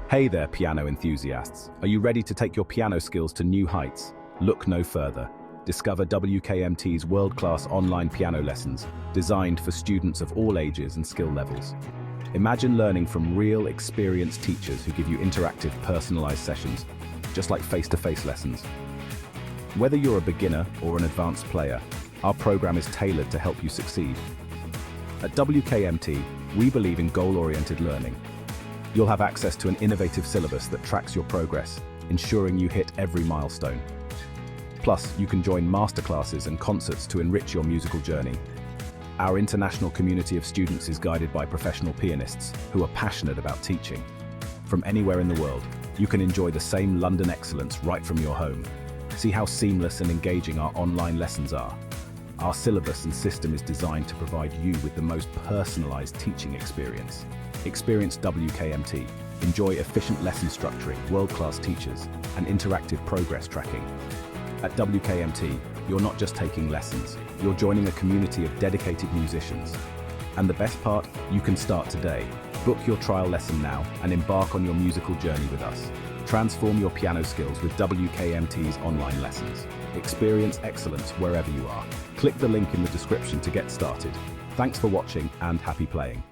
Hey there, piano enthusiasts. Are you ready to take your piano skills to new heights? Look no further. Discover WKMT's world-class online piano lessons, designed for students of all ages and skill levels. Imagine learning from real, experienced teachers who give you interactive, personalized sessions, just like face-to-face lessons. Whether you're a beginner or an advanced player, our program is tailored to help you succeed. At WKMT, we believe in goal-oriented learning. You'll have access to an innovative syllabus that tracks your progress, ensuring you hit every milestone. Plus, you can join masterclasses and concerts to enrich your musical journey. Our international community of students is guided by professional pianists who are passionate about teaching. From anywhere in the world, you can enjoy the same London excellence right from your home. See how seamless and engaging our online lessons are. Our syllabus and system is designed to provide you with the most personalized teaching experience. Experience WKMT. Enjoy efficient lesson structuring, world-class teachers, and interactive progress tracking. At WKMT, you're not just taking lessons, you're joining a community of dedicated musicians. And the best part, you can start today. Book your trial lesson now and embark on your musical journey with us. Transform your piano skills with WKMT's online lessons. Experience excellence wherever you are. Click the link in the description to get started. Thanks for watching and happy playing.